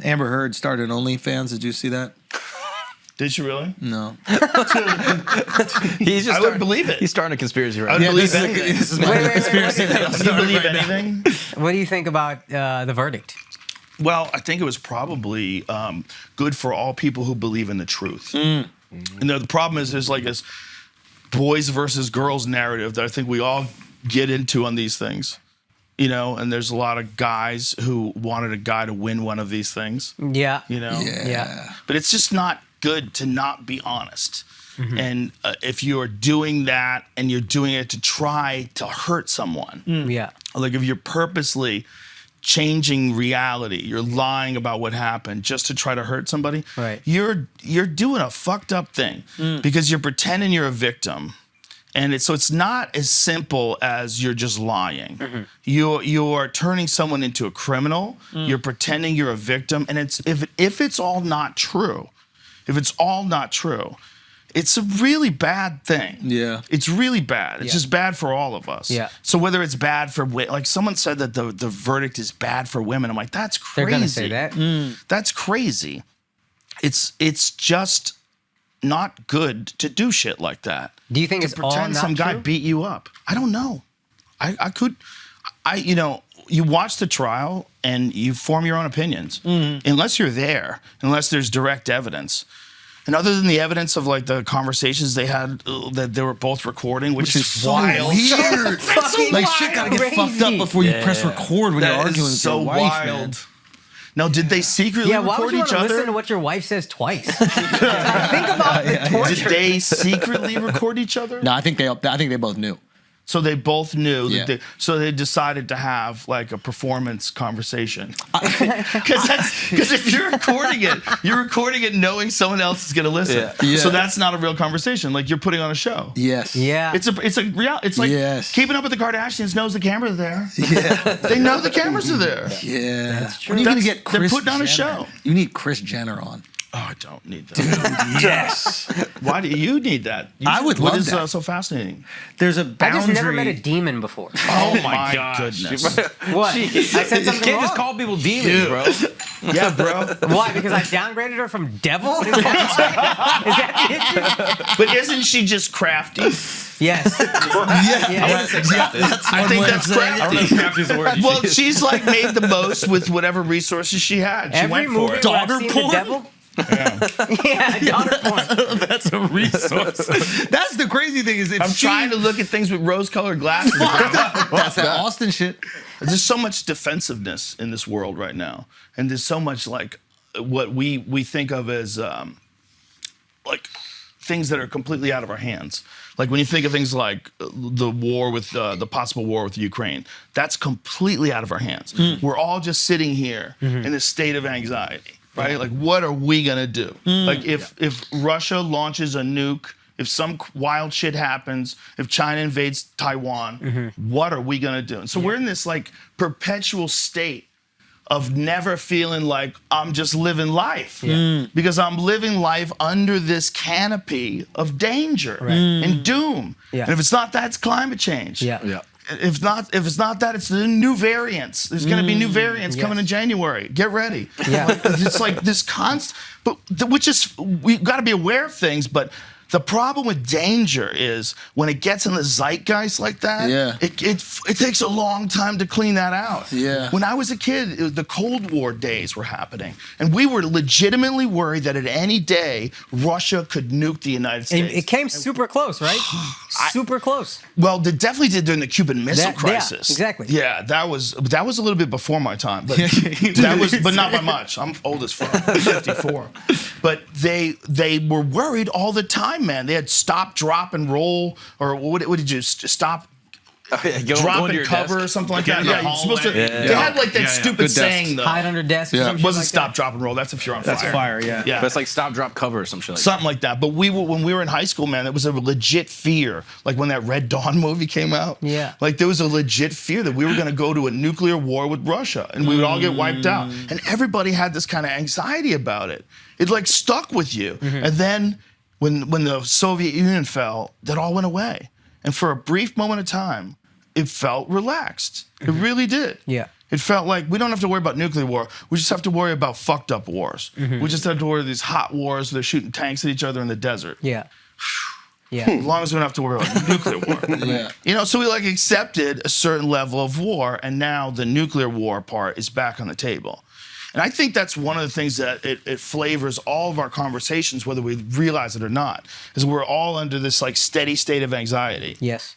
Amber Heard started OnlyFans. Did you see that? Did you really? No. I would believe it. He's starting a conspiracy right I would now. believe anything. This is my conspiracy. Do you believe anything? What do you think about the verdict? Well, I think it was probably good for all people who believe in the truth. And the problem is there's like this boys versus girls narrative that I think we all get into on these things. You know, and there's a lot of guys who wanted a guy to win one of these things. Yeah. You know? Yeah. But it's just not good to not be honest. And if you're doing that and you're doing it to try to hurt someone, Yeah. like if you're purposely changing reality, you're lying about what happened just to try to hurt somebody, Right. you're doing a fucked up thing because you're pretending you're a victim. And it's not as simple as you're just lying. You're turning someone into a criminal. You're pretending you're a victim. And if it's all not true, it's a really bad thing. Yeah. It's really bad. It's just bad for all of us. Yeah. So whether it's bad for, like someone said that the verdict is bad for women. I'm like, that's crazy. They're gonna say that. That's crazy. It's just not good to do shit like that. Do you think To it's all pretend not some guy true? beat you up. I don't know. You watch the trial and you form your own opinions. Unless you're there, unless there's direct evidence. And other than the evidence of like the conversations they had that they were both recording, which is so wild. weird. Fucking Like shit gotta get fucked up before you press record when you're That arguing is with so your wife, wild. man. Now, did they secretly Yeah, why would record you each want to other? listen to what your wife says twice? Think about the torture. Did they secretly record each other? No, I think they both knew. So they both knew. Yeah. So they decided to have like a performance conversation. Because if you're recording it knowing someone else is going to listen. Yeah. Yeah. So that's not a real conversation. Like you're putting on a show. Yes. Yeah. It's like Yes. Keeping Up with the Kardashians knows the camera's there. Yeah. They know the cameras are there. Yeah. That's true. When are you gonna get They're Kris putting on a Jenner? show. You need Kris Jenner on. Oh, I don't need that. Yes. Why do you need that? I would What love is that. so fascinating? There's a I boundary. just never met a demon before. Oh my gosh. goodness. What? I said You something can't wrong? just call people demons, bro. Yeah, bro. Why? Because I downgraded her from devil? Is that the issue? But isn't she just crafty? Yes. I think that's I don't know if crafty. crafty is the word. Well, she's like made the most with whatever resources she had. She Every went movie for it. where I've Daughter seen porn? the devil. Yeah, daughter porn. That's a resource. That's the crazy thing is if I'm trying to look at things with rose-colored glasses. That's that Austin shit. There's so much defensiveness in this world right now, and there's so much like what we think of as like things that are completely out of our hands. Like when you think of things like the war with the possible war with Ukraine, that's completely out of our hands. We're all just sitting here in a state of anxiety, right? Like, what are we gonna do? Like, if Russia launches a nuke, if some wild shit happens, if China invades Taiwan, what are we gonna do? And so we're in this like perpetual state of never feeling like I'm just living life. Because I'm living life under this canopy of danger and doom. Yeah. And if it's not that, it's climate change. Yeah. If it's not that, it's the new variants. There's going to be new variants coming in January. Get ready. Yeah. Like, it's like this constant, we've got to be aware of things, but the problem with danger is when it gets in the zeitgeist like that, it takes a long time to clean that out. Yeah. When I was a kid, the Cold War days were happening, and we were legitimately worried that at any day Russia could nuke the United States. It came super close, right? Super close. Well, they definitely did during the Cuban Missile Crisis. Yeah, exactly. Yeah, that was a little bit before my time, but but not by much. I'm old as fuck, 54. But they were worried all the time, man. They had stop, drop, and roll, or what did you stop? Drop and cover or something like that. Yeah, you're supposed to. They had like that stupid saying though. Hide under desk. Or Yeah. some It shit wasn't like stop, that. drop, and roll. That's if you're on That's fire. fire, yeah. Yeah. But it's like stop, drop, cover or some shit like that. Something like that. But when we were in high school, man, it was a legit fear. Like when that Red Dawn movie came out. Yeah. Like there was a legit fear that we were going to go to a nuclear war with Russia and we would all get wiped out. And everybody had this kind of anxiety about it. It like stuck with you. And then when the Soviet Union fell, that all went away. And for a brief moment of time, it felt relaxed. It really did. Yeah. It felt like we don't have to worry about nuclear war. We just have to worry about fucked up wars. We just have to worry about these hot wars. They're shooting tanks at each other in the desert. Yeah. Yeah. As long as we don't have to worry about nuclear war. Yeah. You know, so we like accepted a certain level of war, and now the nuclear war part is back on the table. And I think that's one of the things that it flavors all of our conversations, whether we realize it or not, is we're all under this like steady state of anxiety. Yes.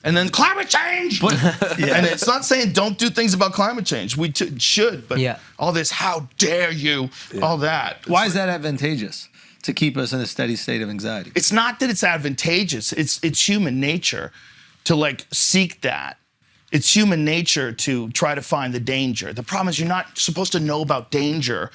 And then climate change. And it's not saying don't do things about climate change. We should, but all this, how dare you, all that. Why is that advantageous? To keep us in a steady state of anxiety. It's not that it's advantageous. It's human nature to like seek that. It's human nature to try to find the danger. The problem is you're not supposed to know about danger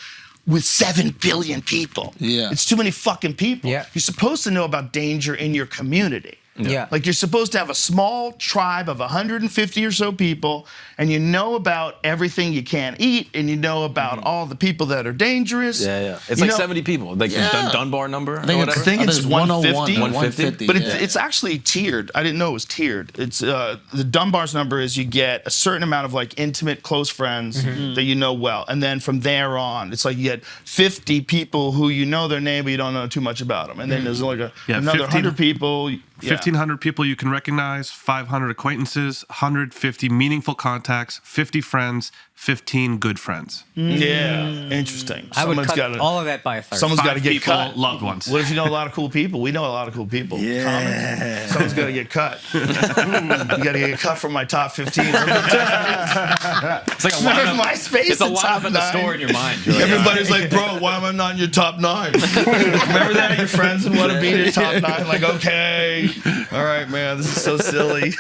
with 7 billion people. Yeah. It's too many fucking people. Yeah. You're supposed to know about danger in your community. Yeah. Like you're supposed to have a small tribe of 150 or so people, and you know about everything you can't eat, and you know about all the people that are dangerous. Yeah. It's You like know- 70 people. Like the Dunbar number. I think or it's, whatever. I think it's 150. 150. But it's actually tiered. I didn't know it was tiered. It's the Dunbar's number is you get a certain amount of like intimate, close friends that you know well, and then from there on, it's like you get 50 people who you know their name, but you don't know too much about them, and then there's like another 100 people. 1,500 people you can recognize, 500 acquaintances, 150 meaningful contacts, 50 friends, 15 good friends. Yeah, interesting. I would Someone's cut gotta- all of that by a third. Someone's got to 5 get people, cut. loved ones. What if you know a lot of cool people? We know a lot of cool people. Yeah. Someone's got to get cut. You got to get cut from my top 15. It's like a Remember lineup. MySpace? It's a the top lineup at the 9? store in your mind. You're like, Everybody's like, bro, why am I not in your top 9? Remember that? Your friends and want to be in your top 9. Like, okay. All right, man. This is so silly.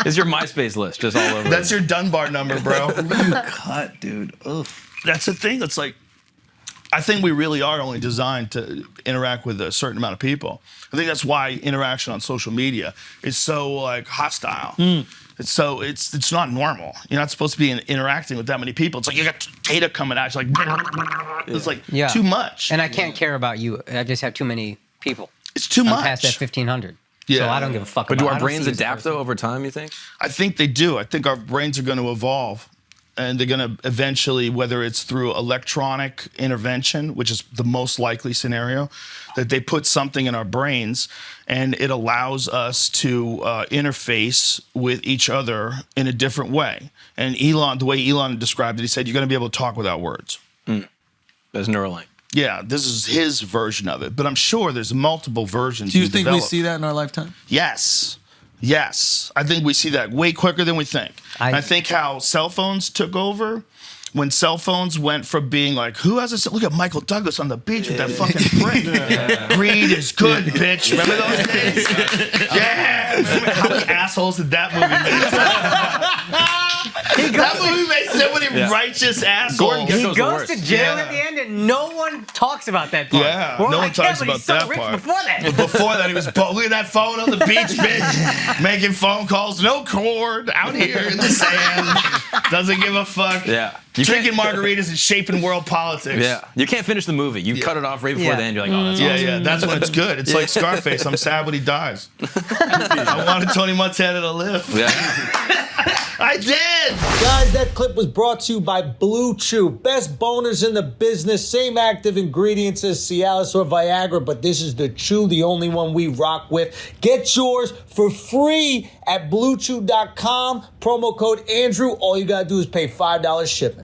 it's your MySpace list, just all over. That's your Dunbar number, bro. cut, dude. Ugh. That's the thing. It's like, I think we really are only designed to interact with a certain amount of people. I think that's why interaction on social media is so like hostile. It's not normal. You're not supposed to be interacting with that many people. It's like you got data coming at you, like it's like too much. And I can't care about you. I just have too many people. It's too I'm much. past that 1,500. Yeah. So I don't give a fuck But about do I our don't brains see you as a adapt person. though over time? You think? I think they do. I think our brains are going to evolve. And they're going to eventually, whether it's through electronic intervention, which is the most likely scenario, that they put something in our brains and it allows us to interface with each other in a different way. And Elon, the way Elon described it, he said, you're going to be able to talk without words. There's Neuralink. Yeah, this is his version of it. But I'm sure there's multiple versions. Do you he's think we developed. see that in our lifetime? Yes. Yes. I think we see that way quicker than we think. I think how cell phones took over, when cell phones went from being like, who has a cell? Look at Michael Douglas on the beach with that fucking prick. Greed is good, bitch. Remember those days? Yeah. Remember how many assholes did that movie make? That movie made so many righteous assholes. Gordon He Gekko's the goes worst. to jail Yeah. at the end, and no one talks about that part. Yeah, We're no like, one talks but about he's so that rich part. Before that, Before that, he was look at that phone on the beach, bitch, making phone calls, no cord, out here in the sand, doesn't give a fuck. Yeah. Drinking margaritas and shaping world politics. Yeah. You can't finish the movie. You cut it off right before the end. You're like, oh, that's Yeah, awesome. yeah, that's when it's good. It's like Scarface. I'm sad when he dies. I wanted Tony Montana to live. Yeah. I did. Guys, that clip was brought to you by Blue Chew. Best boners in the business. Same active ingredients as Cialis or Viagra, but this is the Chew, the only one we rock with. Get yours for free at BlueChew.com. Promo code Andrew. All you gotta do is pay $5 shipping.